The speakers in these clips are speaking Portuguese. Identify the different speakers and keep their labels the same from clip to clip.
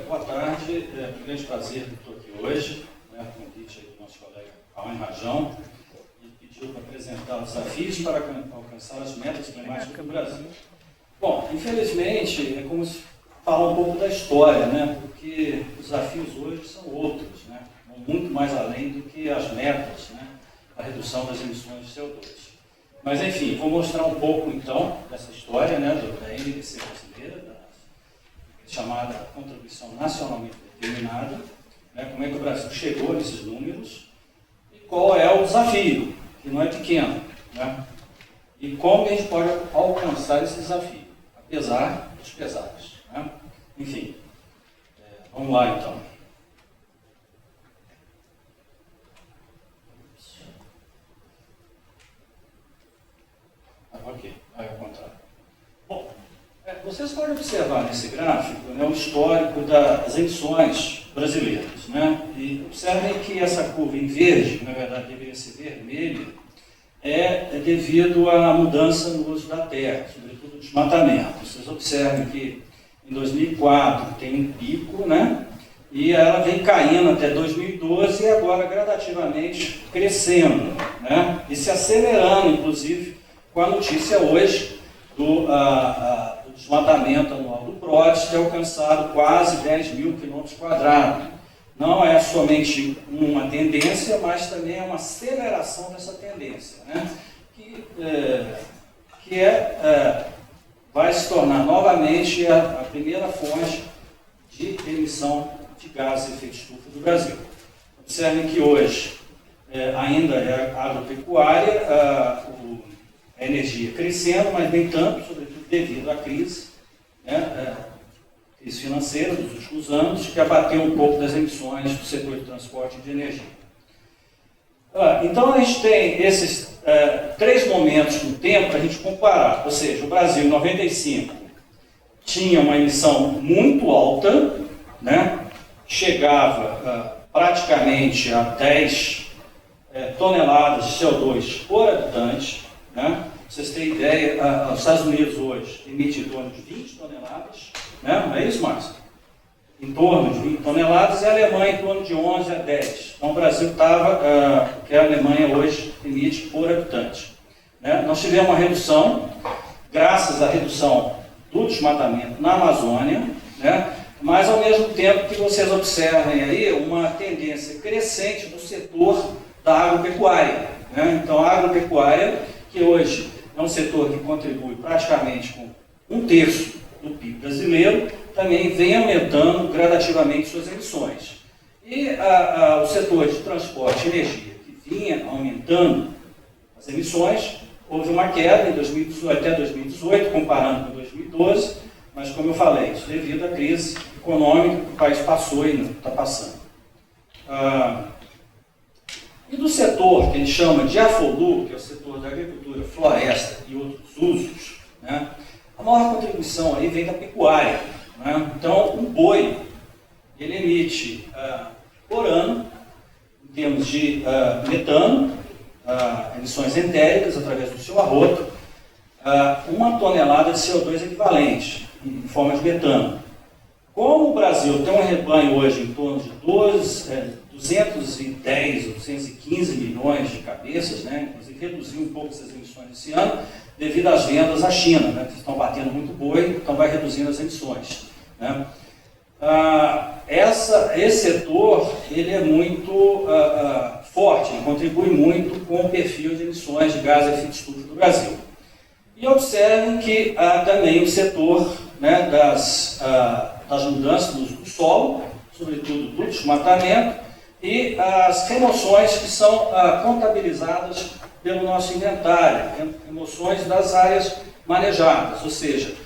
Speaker 1: boa tarde. É um grande prazer que estou aqui hoje, né, convite aí do nosso colega Alain Rajão, e pediu para apresentar os desafios para alcançar as metas climáticas do Brasil. Bom, infelizmente, é como se falar um pouco da história, né, porque os desafios hoje são outros, né, vão muito mais além do que as metas, né, a redução das emissões de CO2. Mas, enfim, vou mostrar um pouco, então, dessa história, né, da NDC brasileira, da chamada Contribuição Nacionalmente Determinada, né, como é que o Brasil chegou nesses números e qual é o desafio, que não é pequeno, né, e como a gente pode alcançar esse desafio, apesar dos pesares, né. Enfim, vamos lá, então. Ok, vai ao contrário. Bom, vocês podem observar nesse gráfico, né, o histórico das emissões brasileiras, né, e observem que essa curva em verde, na verdade deveria ser vermelha, é devido à mudança no uso da terra, sobretudo o desmatamento. Vocês observem que em 2004 tem um pico, né, e ela vem caindo até 2012 e agora gradativamente crescendo, né, e se acelerando, inclusive, com a notícia hoje do desmatamento anual do PRODES, ter alcançado quase 10 mil quilômetros quadrados. Não é somente uma tendência, mas também é uma aceleração dessa tendência, né? Vai se tornar novamente a primeira fonte de emissão de gases de efeito estufa do Brasil. Observem que hoje ainda é a agropecuária, a energia crescendo, mas nem tanto, sobretudo devido à crise, né, crise financeira dos últimos anos, que abateu um pouco das emissões do setor de transporte e de energia. Então a gente tem esses três momentos no tempo para a gente comparar, ou seja, o Brasil em 95 tinha uma emissão muito alta, né, chegava praticamente a 10 toneladas de CO2 por habitante. Né? Pra vocês terem ideia, os Estados Unidos hoje emitem em torno de 20 toneladas, né? Não é isso, Márcio? Em torno de 20 toneladas, e a Alemanha em torno de 11 a 10. Então o Brasil estava, que a Alemanha hoje emite por habitante. Né? Nós tivemos uma redução, graças à redução do desmatamento na Amazônia, né? Mas ao mesmo tempo que vocês observem aí uma tendência crescente do setor da agropecuária. Né? Então a agropecuária, que hoje é um setor que contribui praticamente com 1/3 do PIB brasileiro, também vem aumentando gradativamente suas emissões. E o setor de transporte e energia, que vinha aumentando as emissões, houve uma queda em 2018, até 2018, comparando com 2012, mas como eu falei, isso devido à crise econômica que o país passou e está passando. E do setor que ele chama de AFOLU, que é o setor da agricultura, floresta e outros usos, né, a maior contribuição aí vem da pecuária. Né? Então, um boi, ele emite por ano, em termos de metano, emissões entéricas através do seu arroto, 1 tonelada de CO2 equivalente, em forma de metano. Como o Brasil tem um rebanho hoje em torno de 210 ou 215 milhões de cabeças, né? Inclusive reduziu um pouco essas emissões esse ano, devido às vendas à China, né? Que estão batendo muito boi, então vai reduzindo as emissões. Né? Esse setor ele é muito forte, ele contribui muito com o perfil de emissões de gás de efeito estufa do Brasil. E observem que há também o setor, né, das mudanças do uso do solo, sobretudo do desmatamento, e as remoções que são contabilizadas pelo nosso inventário, remoções das áreas manejadas, ou seja,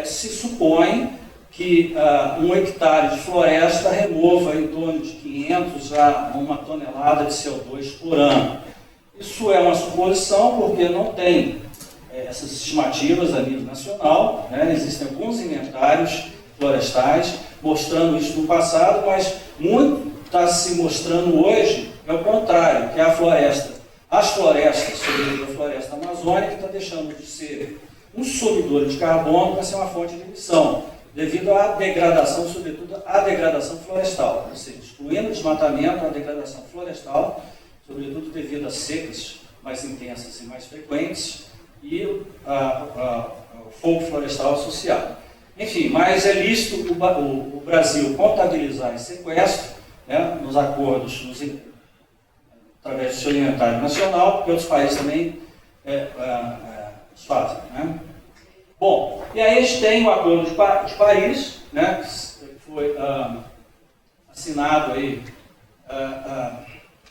Speaker 1: se supõe que 1 hectare de floresta remova em torno de 500 a 1 tonelada de CO2 por ano. Isso é uma suposição porque não tem essas estimativas a nível nacional, né? Existem alguns inventários florestais mostrando isso no passado, mas muito está se mostrando hoje é o contrário, que é a floresta. As florestas, sobretudo a floresta amazônica, está deixando de ser um subidor de carbono para ser uma fonte de emissão. devido à degradação, sobretudo à degradação florestal, ou seja, excluindo o desmatamento, a degradação florestal, sobretudo devido a secas mais intensas e mais frequentes, e o fogo florestal associado. Enfim, mas é lícito o Brasil contabilizar esse sequestro, né, nos acordos, através do seu inventário nacional, porque outros países também os fazem. Né? Bom, e aí a gente tem o Acordo de Paris, né, que foi assinado aí,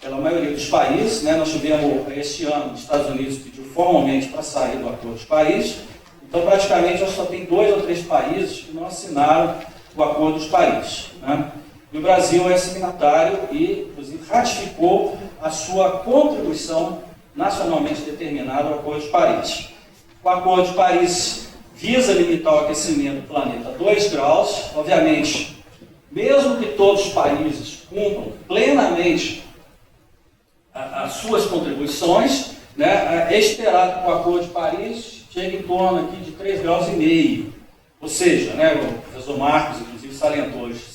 Speaker 1: pela maioria dos países. Né? Nós tivemos, este ano, os Estados Unidos pediu formalmente para sair do Acordo de Paris, então praticamente só tem 2 ou 3 países que não assinaram o Acordo de Paris. Né? E o Brasil é signatário e, inclusive, ratificou a sua contribuição nacionalmente determinada ao Acordo de Paris. O Acordo de Paris visa limitar o aquecimento do planeta a 2 graus. Obviamente, mesmo que todos os países cumpram plenamente as suas contribuições, né, é esperado que o Acordo de Paris chegue em torno aqui de 3,5 graus. Ou seja, né, o professor Marcos, inclusive, salientou hoje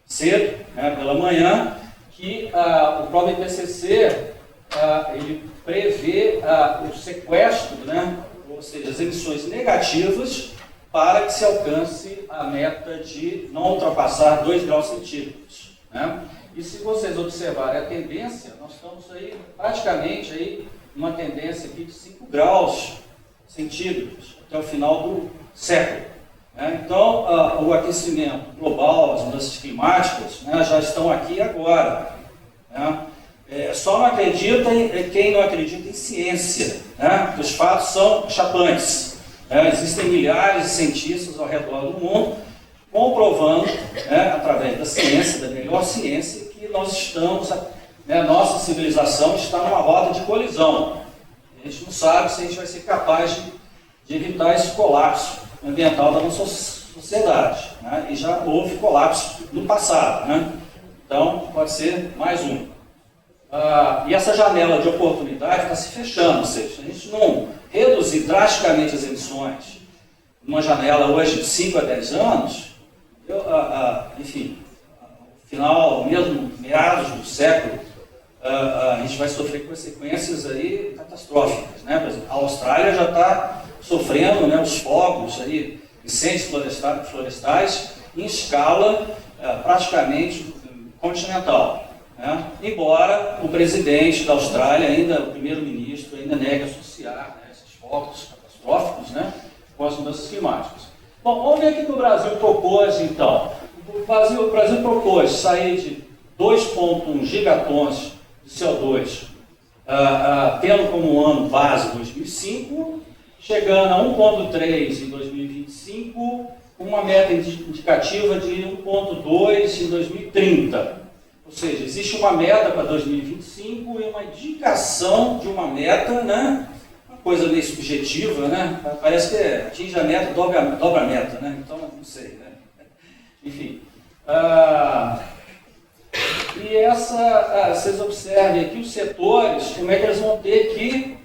Speaker 1: cedo, né, pela manhã, que o próprio IPCC ele prevê o sequestro, né, ou seja, as emissões negativas, para que se alcance a meta de não ultrapassar 2 graus centígrados. Né? E se vocês observarem a tendência, nós estamos aí praticamente aí uma tendência aqui de 5 graus centígrados até o final do século. Né? Então, o aquecimento global, as mudanças climáticas, né, já estão aqui agora. Né? Só não acredita quem não acredita em ciência. Né? Os fatos são chapantes. Né? Existem milhares de cientistas ao redor do mundo comprovando, né, através da ciência, da melhor ciência, que nós estamos, né, nossa civilização está numa rota de colisão. A gente não sabe se a gente vai ser capaz de evitar esse colapso ambiental da nossa sociedade. Né? E já houve colapso no passado. Né? Então, pode ser mais um. E essa janela de oportunidade está se fechando, ou seja, se a gente não reduzir drasticamente as emissões numa janela hoje de 5 a 10 anos, enfim, no final, mesmo meados do século, a gente vai sofrer consequências aí catastróficas. Né? Por exemplo, a Austrália já está sofrendo, né, os fogos, aí, incêndios florestais em escala praticamente continental. Né? Embora o presidente da Austrália, o primeiro-ministro, ainda negue associar, né, esses focos catastróficos, né, com as mudanças climáticas. Bom, vamos ver o que o Brasil propôs, então. O Brasil propôs sair de 2,1 gigatons de CO2, tendo como ano base 2005, chegando a 1,3 em 2025, com uma meta indicativa de 1,2 em 2030. Ou seja, existe uma meta para 2025 e uma indicação de uma meta, né? Uma coisa meio subjetiva, né? Parece que atinge a meta, dobra a meta, né? Então, não sei, né? Enfim. E vocês observem aqui os setores, como é que eles vão ter que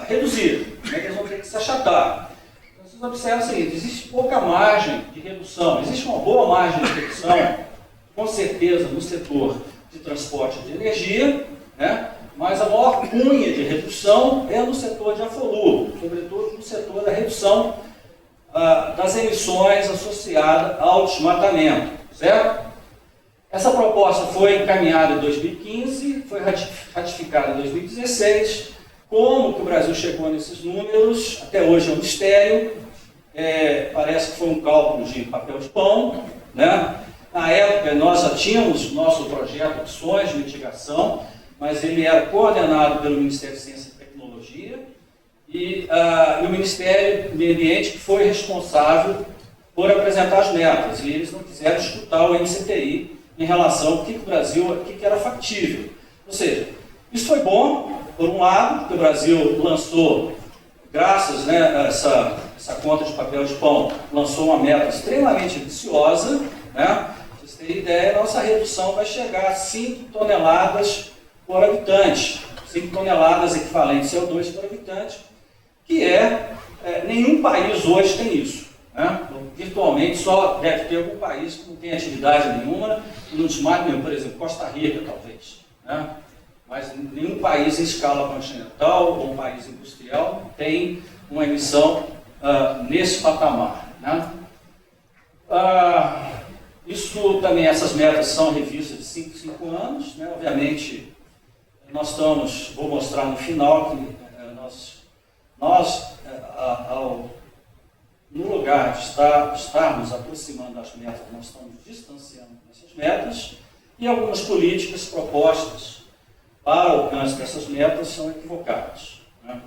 Speaker 1: reduzir, como é que eles vão ter que se achatar. Então, vocês observam o seguinte: existe pouca margem de redução, existe uma boa margem de redução, com certeza, no setor de transporte de energia, né? Mas a maior cunha de redução é no setor de afoluo, sobretudo no setor da redução das emissões associadas ao desmatamento, certo? Essa proposta foi encaminhada em 2015, foi ratificada em 2016. Como que o Brasil chegou nesses números? Até hoje é um mistério. Parece que foi um cálculo de papel de pão, né? Na época, nós já tínhamos nosso projeto de ações de mitigação, mas ele era coordenado pelo Ministério de Ciência e Tecnologia e o Ministério do Meio Ambiente, que foi responsável por apresentar as metas, e eles não quiseram escutar o MCTI em relação ao que o Brasil, o que era factível. Ou seja, isso foi bom, por um lado, porque o Brasil lançou, graças, né, a essa conta de papel de pão, lançou uma meta extremamente ambiciosa, né? Pra vocês terem ideia, nossa redução vai chegar a 5 toneladas por habitante, 5 toneladas equivalentes a CO2 por habitante, que nenhum país hoje tem isso. Né? virtualmente só deve ter algum país que não tem atividade nenhuma, e não desmate nenhum, por exemplo, Costa Rica, talvez. Né? Mas nenhum país em escala continental ou um país industrial tem uma emissão nesse patamar. Né? Isso também, essas metas são revistas de 5 anos. Né? Obviamente, nós estamos, vou mostrar no final, que no lugar de estarmos aproximando das metas, nós estamos distanciando dessas metas, e algumas políticas propostas para o alcance dessas metas são equivocadas. Né?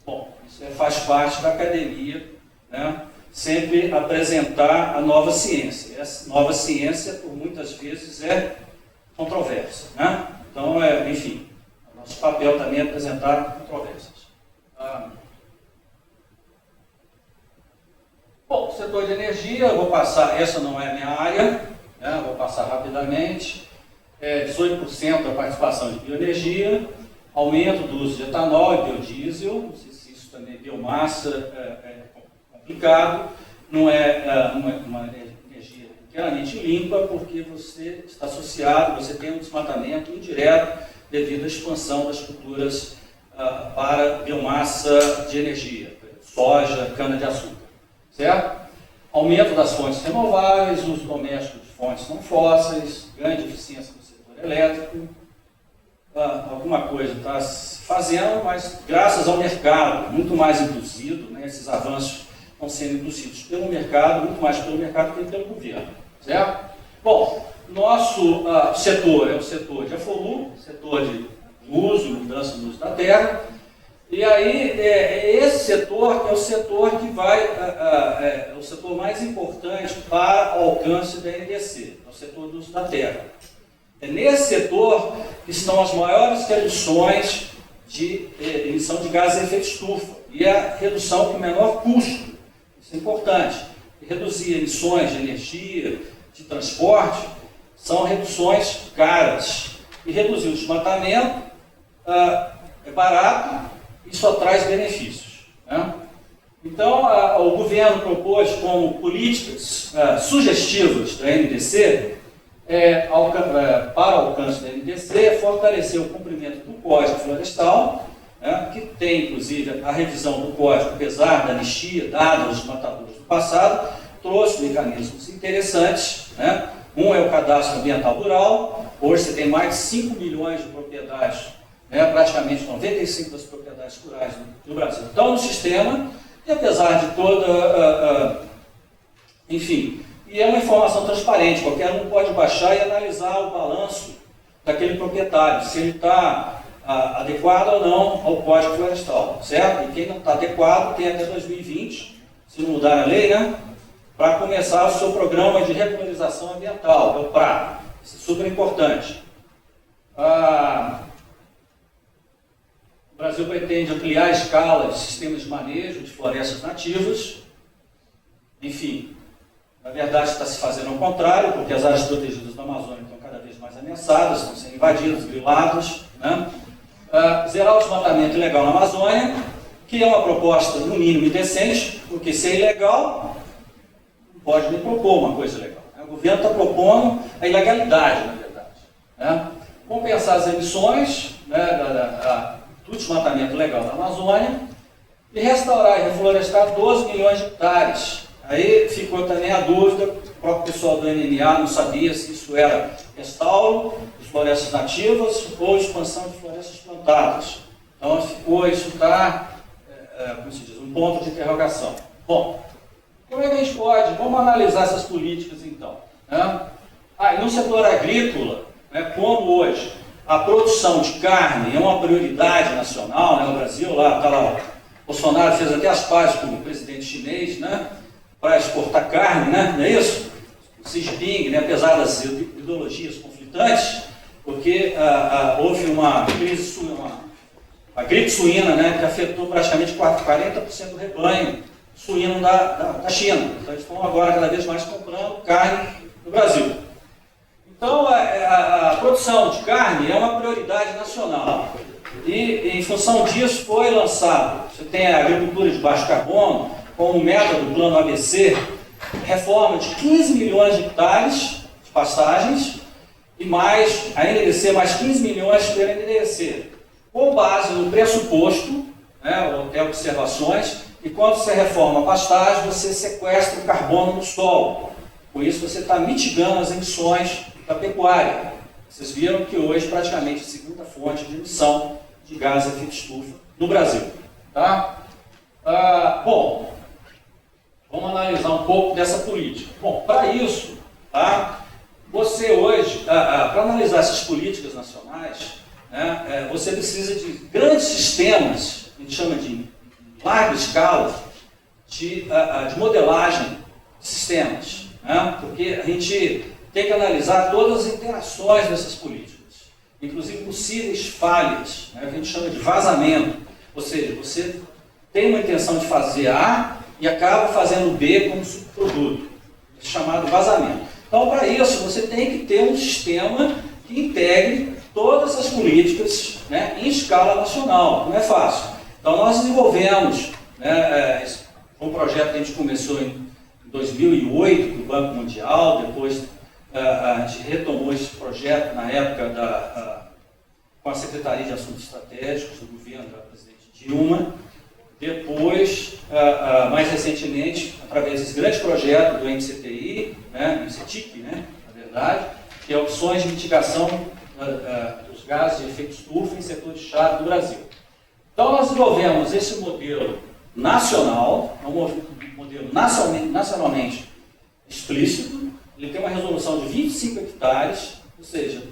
Speaker 1: Bom, isso faz parte da academia, né? Sempre apresentar a nova ciência. Essa nova ciência, por muitas vezes, é controversa. Né? Então, enfim, o nosso papel também é apresentar controvérsias. Bom, setor de energia, eu vou passar, essa não é a minha área, né? Vou passar rapidamente. 18% da participação de bioenergia, aumento do uso de etanol e biodiesel, não sei se isso também é biomassa, é complicado, não é uma energia inteiramente limpa, porque você está associado, você tem um desmatamento indireto devido à expansão das culturas para biomassa de energia, soja, cana-de-açúcar, certo? Aumento das fontes renováveis, uso doméstico de fontes não fósseis, grande eficiência do setor elétrico, alguma coisa está se fazendo, mas graças ao mercado, muito mais induzido, né, esses avanços estão sendo induzidos pelo mercado, muito mais pelo mercado que pelo governo, certo? Bom, nosso setor é o setor de AFOLU, setor de uso, mudança do uso da terra, e aí esse setor é o setor que vai, é o setor mais importante para o alcance da NDC, é o setor do uso da terra. É nesse setor que estão as maiores reduções de emissão de gases de efeito estufa e a redução com menor custo. Isso é importante. Reduzir emissões de energia, de transporte, são reduções caras. E reduzir o desmatamento é barato e só traz benefícios. Né? Então, o governo propôs como políticas sugestivas da NDC, para o alcance da NDC, fortalecer o cumprimento do Código Florestal, né, que tem, inclusive, a revisão do Código, apesar da anistia dada aos desmatadores do passado, trouxe mecanismos interessantes. Né? Um é o cadastro ambiental rural, hoje você tem mais de 5 milhões de propriedades, né, praticamente 95% das propriedades rurais do Brasil estão no sistema, e apesar de toda, enfim, e é uma informação transparente, qualquer um pode baixar e analisar o balanço daquele proprietário, se ele está adequado ou não ao Código Florestal, certo? E quem não está adequado tem até 2020, se não mudar a lei, né, para começar o seu programa de regularização ambiental, é o PRA. Isso é super importante. O Brasil pretende ampliar a escala de sistemas de manejo de florestas nativas. Enfim, na verdade está se fazendo ao contrário, porque as áreas protegidas da Amazônia estão cada vez mais ameaçadas, estão sendo invadidas, griladas. Né? Zerar o desmatamento ilegal na Amazônia, que é uma proposta no mínimo indecente, porque se é ilegal, não pode nem propor uma coisa legal. O governo está propondo a ilegalidade, na verdade. Né? Compensar as emissões, né, do desmatamento legal da Amazônia e restaurar e reflorestar 12 milhões de hectares. Aí ficou também a dúvida, o próprio pessoal do NMA não sabia se isso era restauro de florestas nativas ou expansão de florestas plantadas. Então isso está, como se diz, um ponto de interrogação. Bom, como é que a gente pode? Vamos analisar essas políticas então. Né? E no setor agrícola, né, como hoje a produção de carne é uma prioridade nacional, né? O Brasil está lá, Bolsonaro fez até as pazes com o presidente chinês, né, para exportar carne, né, não é isso? O Xi Jinping, né, apesar das ideologias conflitantes, porque houve uma crise, a gripe suína, né, que afetou praticamente 40% do rebanho suíno da China. Então eles estão agora cada vez mais comprando carne no Brasil. Então, a produção de carne é uma prioridade nacional. E, em função disso, foi lançado. Você tem a agricultura de baixo carbono, como meta do plano ABC, reforma de 15 milhões de hectares de pastagens e mais a NDC, mais 15 milhões pela NDC, com base no pressuposto, né, ou até observações, que quando você reforma a pastagem, você sequestra o carbono no solo. Com isso, você está mitigando as emissões da pecuária. Vocês viram que hoje, praticamente, a segunda fonte de emissão de gás de efeito estufa no Brasil. Tá? Bom, vamos analisar um pouco dessa política. Bom, para isso, tá, você hoje, para analisar essas políticas nacionais, né, você precisa de grandes sistemas, a gente chama de larga escala, de modelagem de sistemas, né, porque a gente tem que analisar todas as interações dessas políticas, inclusive possíveis falhas, né, que a gente chama de vazamento, ou seja, você tem uma intenção de fazer A e acaba fazendo B como subproduto, chamado vazamento. Então, para isso, você tem que ter um sistema que integre todas as políticas, né, em escala nacional. Não é fácil. Então, nós desenvolvemos, né, um projeto que a gente começou em 2008, com o Banco Mundial, depois a gente retomou esse projeto na época com a Secretaria de Assuntos Estratégicos do governo da presidente Dilma. Depois, mais recentemente, através desse grande projeto do MCTI, né, MCTIC, né, na verdade, que é opções de mitigação dos gases de efeito estufa em setores-chave do Brasil. Então, nós desenvolvemos esse modelo nacional, é um modelo nacionalmente explícito, ele tem uma resolução de 25 hectares, ou seja,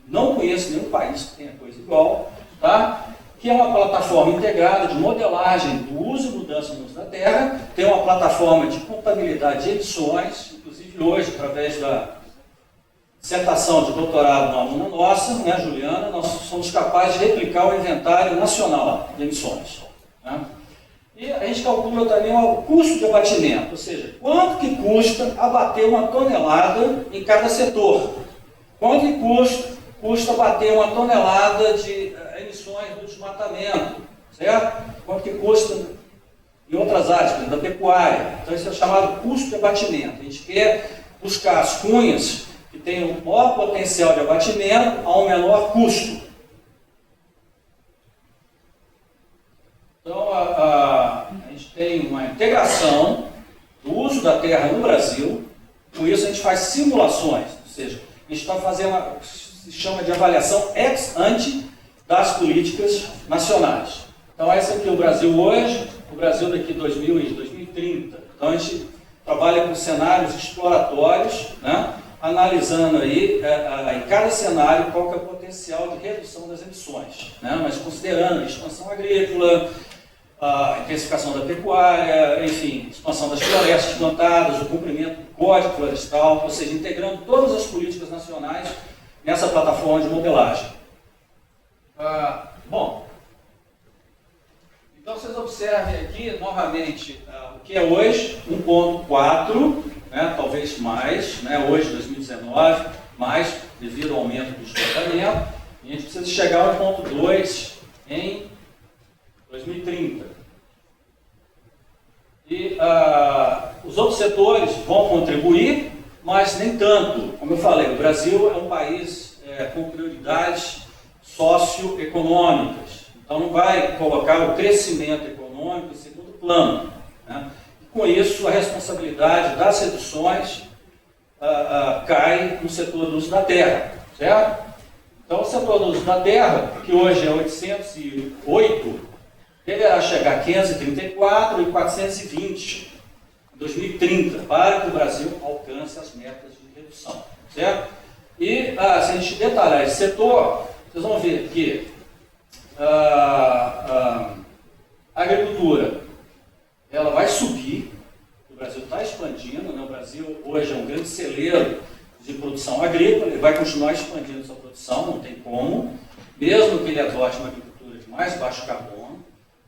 Speaker 1: não conheço nenhum país que tenha coisa igual, tá? Que é uma plataforma integrada de modelagem do uso e mudança no uso da terra, tem uma plataforma de contabilidade de emissões, inclusive hoje, através da dissertação de doutorado na aluna nossa, né, Juliana, nós somos capazes de replicar o inventário nacional de emissões. Né? E a gente calcula também o custo de abatimento, ou seja, quanto que custa abater uma tonelada em cada setor, quanto que custa abater uma tonelada de emissões do desmatamento, certo? Quanto que custa em outras áreas, por exemplo, da pecuária. Então, isso é chamado custo de abatimento. A gente quer buscar as cunhas que tenham o maior potencial de abatimento a um menor custo. Então, a gente tem uma integração do uso da terra no Brasil. Com isso, a gente faz simulações, ou seja, a gente está fazendo o que se chama de avaliação ex ante das políticas nacionais. Então, esse aqui é o Brasil hoje, o Brasil daqui 2030. Então, a gente trabalha com cenários exploratórios, né, analisando aí, em cada cenário, qual que é o potencial de redução das emissões, né, mas considerando a expansão agrícola, a intensificação da pecuária, enfim, expansão das florestas plantadas, o cumprimento do Código Florestal, ou seja, integrando todas as políticas nacionais nessa plataforma de modelagem. Bom, então vocês observem aqui novamente o que é hoje 1.4, né, talvez mais, né, hoje 2019, mais devido ao aumento do desmatamento, e a gente precisa chegar ao 1.2 em 2030. E os outros setores vão contribuir, mas nem tanto. Como eu falei, o Brasil é um país com prioridades socioeconômicas. Então, não vai colocar o crescimento econômico em segundo plano. Né? E, com isso, a responsabilidade das reduções cai no setor do uso da terra. Certo? Então, o setor do uso da terra, que hoje é 808, deverá chegar a 534 e 420 em 2030, para que o Brasil alcance as metas de redução. Certo? E, se a gente detalhar esse setor, vocês vão ver que a agricultura ela vai subir, o Brasil está expandindo, né? O Brasil hoje é um grande celeiro de produção agrícola, ele vai continuar expandindo sua produção, não tem como, mesmo que ele adote uma agricultura de mais baixo carbono,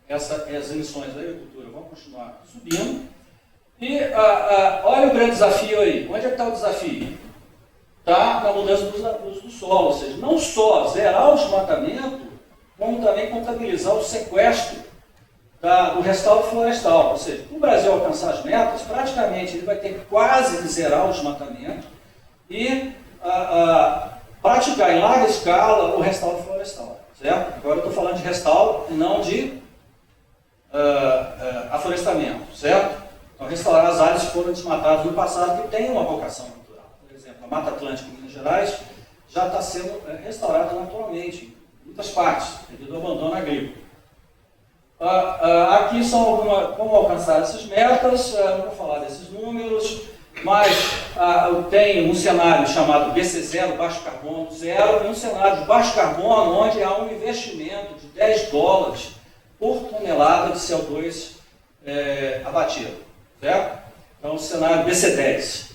Speaker 1: as emissões da agricultura vão continuar subindo. E olha o grande desafio aí, onde é que está o desafio? Está na mudança do uso do solo, ou seja, não só zerar o desmatamento, como também contabilizar o sequestro do restauro florestal. Ou seja, para o Brasil alcançar as metas, praticamente ele vai ter que quase zerar o desmatamento e praticar em larga escala o restauro florestal. Certo? Agora eu estou falando de restauro e não de aflorestamento. Certo? Então, restaurar as áreas que foram desmatadas no passado, que têm uma vocação natural. Por exemplo, a Mata Atlântica em Minas Gerais já está sendo restaurada naturalmente, em muitas partes, devido ao abandono agrícola. Aqui são como alcançar essas metas, não vou falar desses números, mas tem um cenário chamado BC0, baixo carbono zero, e um cenário de baixo carbono, onde há um investimento de $10 por tonelada de CO2 abatido. Certo? Então, o cenário BC10.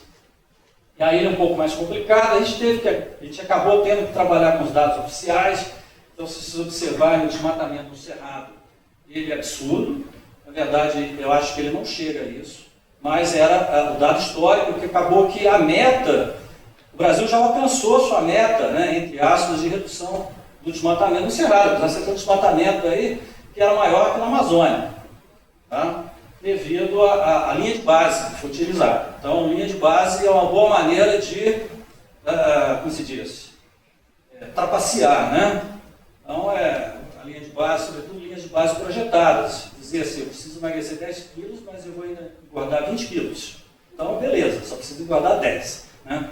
Speaker 1: E aí ele é um pouco mais complicado, a gente acabou tendo que trabalhar com os dados oficiais. Então, se vocês observarem o desmatamento no Cerrado, ele é absurdo. Na verdade, eu acho que ele não chega a isso, mas era o dado histórico, que acabou que a meta, o Brasil já alcançou sua meta, né, entre aspas, de redução do desmatamento no Cerrado. Apesar de ser um desmatamento aí que era maior que na Amazônia, tá? Devido à linha de base que foi utilizada. Então, linha de base é uma boa maneira de, como se diz, trapacear, né? Então, a linha de base, sobretudo linhas de base projetadas. Dizer assim, eu preciso emagrecer 10 quilos, mas eu vou engordar 20 quilos. Então, beleza, só preciso engordar 10. Né?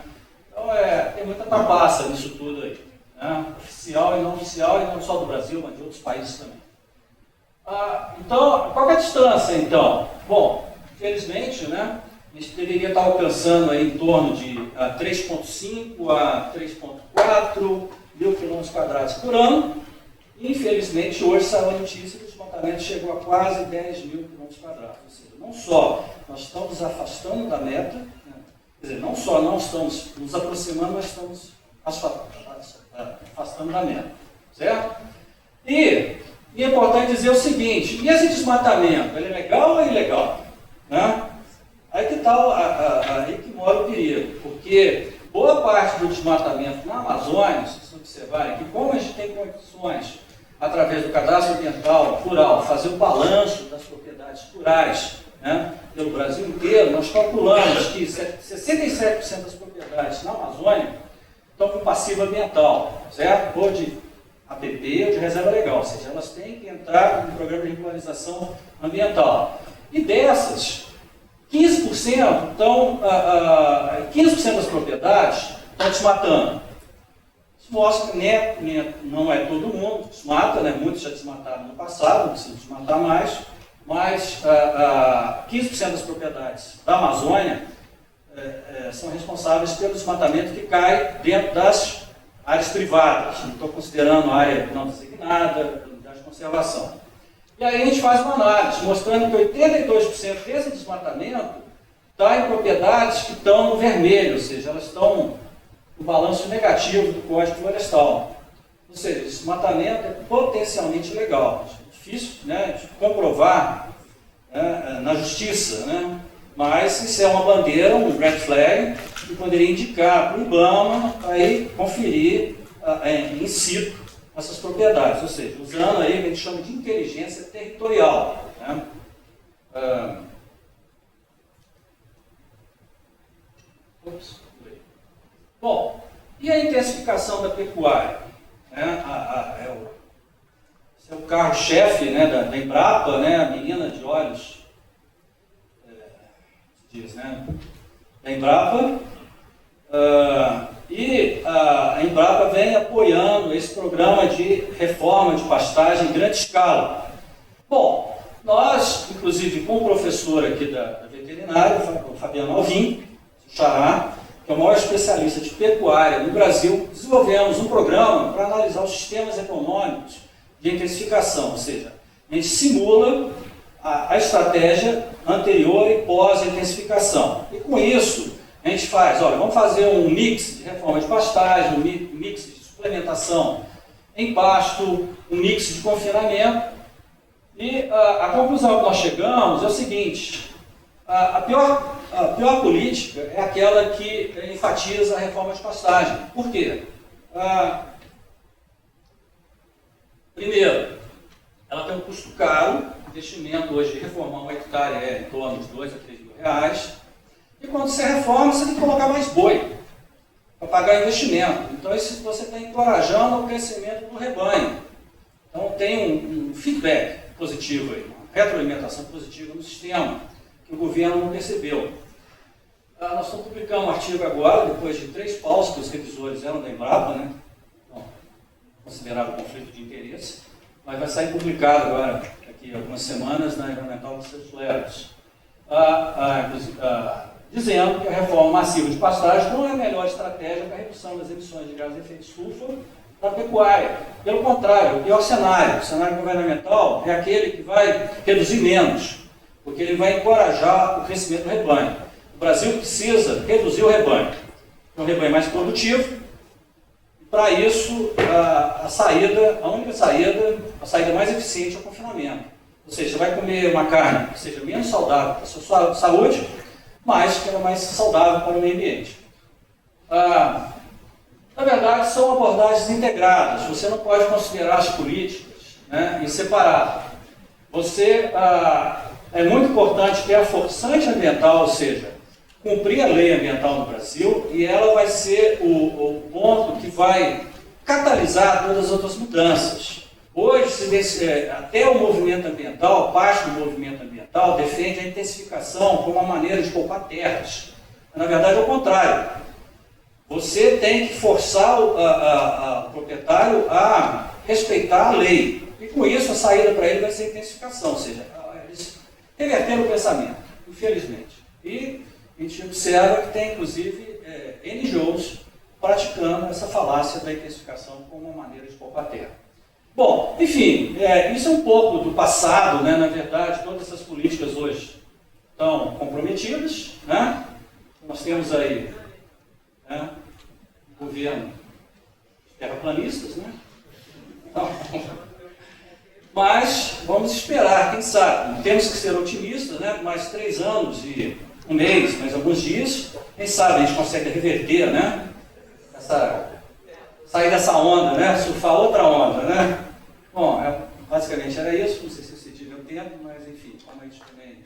Speaker 1: Então, tem muita trapaça nisso tudo aí. Né? Oficial e não só do Brasil, mas de outros países também. Então, qual é a distância, então? Bom, infelizmente, né, a gente deveria estar alcançando aí em torno de 3,5 a 3,4 mil quilômetros quadrados por ano. E, infelizmente, hoje saiu a notícia que o desmatamento chegou a quase 10 mil quilômetros quadrados. Ou seja, não só nós estamos afastando da meta, né, quer dizer, não só não estamos nos aproximando, mas estamos afastando da meta. Certo? E é importante dizer o seguinte, e esse desmatamento, ele é legal ou é ilegal? Né? Aí que tá, aí que mora o perigo, porque boa parte do desmatamento na Amazônia, se vocês observarem, que como a gente tem condições, através do cadastro ambiental rural, fazer o balanço das propriedades rurais, né, pelo Brasil inteiro, nós calculamos que 67% das propriedades na Amazônia estão com passivo ambiental, certo? Ou de APP ou de reserva legal, ou seja, elas têm que entrar no programa de regularização ambiental. E dessas, 15% estão, 15% das propriedades estão desmatando. Isso mostra que não é todo mundo que desmata, né? Muitos já desmataram no passado, não precisam desmatar mais, mas 15% das propriedades da Amazônia são responsáveis pelo desmatamento que cai dentro das áreas privadas, não estou considerando a área não designada, unidade de conservação. E aí a gente faz uma análise, mostrando que 82% desse desmatamento está em propriedades que estão no vermelho, ou seja, elas estão no balanço negativo do Código Florestal. Ou seja, esse desmatamento é potencialmente legal. É difícil, né, de comprovar, né, na justiça, né? Mas isso é uma bandeira, um red flag, que poderia indicar para o IBAMA aí conferir in situ essas propriedades, ou seja, usando aí o que a gente chama de inteligência territorial. Né? Bom, e a intensificação da pecuária? Né? Esse é o carro-chefe, né, da Embrapa, né, a menina de olhos, diz, né, da Embrapa, e a Embrapa vem apoiando esse programa de reforma de pastagem em grande escala. Bom, nós, inclusive com o professor aqui da veterinária, o Fabiano Alvim, Xará, que é o maior especialista de pecuária no Brasil, desenvolvemos um programa para analisar os sistemas econômicos de intensificação, ou seja, a gente simula a estratégia anterior e pós-intensificação. E com isso, a gente faz, olha, vamos fazer um mix de reforma de pastagem, um mix de suplementação em pasto, um mix de confinamento. E a conclusão que nós chegamos é o seguinte, a pior política é aquela que enfatiza a reforma de pastagem. Por quê? Primeiro, ela tem um custo caro, investimento hoje de reformar uma hectare é em torno de 2 a 3 mil reais. E quando você reforma, você tem que colocar mais boi para pagar o investimento. Então, isso você está encorajando o crescimento do rebanho. Então, tem um feedback positivo aí, uma retroalimentação positiva no sistema, que o governo não percebeu. Nós estamos publicando um artigo agora, depois de 3 paus que os revisores eram da Embrapa, né? Então, considerado conflito de interesse, mas vai sair publicado agora, daqui a algumas semanas, na Environmental Research Letters, dizendo que a reforma massiva de pastagem não é a melhor estratégia para a redução das emissões de gases de efeito estufa da pecuária. Pelo contrário, o pior cenário, o cenário governamental, é aquele que vai reduzir menos, porque ele vai encorajar o crescimento do rebanho. O Brasil precisa reduzir o rebanho, um rebanho mais produtivo. Para isso, a saída mais eficiente é o confinamento. Ou seja, você vai comer uma carne que seja menos saudável para a sua saúde, mas que é mais saudável para o meio ambiente. Na verdade, são abordagens integradas. Você não pode considerar as políticas, né, em separado. É muito importante ter a forçante ambiental, ou seja, cumprir a lei ambiental no Brasil, e ela vai ser o ponto que vai catalisar todas as outras mudanças. Hoje, até o movimento ambiental, parte do movimento ambiental, defende a intensificação como uma maneira de poupar terras. Na verdade, é o contrário. Você tem que forçar o proprietário a respeitar a lei. E com isso, a saída para ele vai ser a intensificação, ou seja, eles reverteram o pensamento, infelizmente. E a gente observa que tem, inclusive, NGOs praticando essa falácia da intensificação como uma maneira de poupar terra. Bom, enfim, isso é um pouco do passado, né? Na verdade, todas essas políticas hoje estão comprometidas, né? Nós temos aí, né, o governo de terraplanistas, né? Então, mas vamos esperar, quem sabe, temos que ser otimistas, né? Mais 3 anos e um mês, mais alguns dias, quem sabe a gente consegue reverter, né? Sair dessa onda, né? Surfar outra onda, né? Bom, basicamente era isso. Não sei se você tiver o tempo, mas enfim, como a gente também...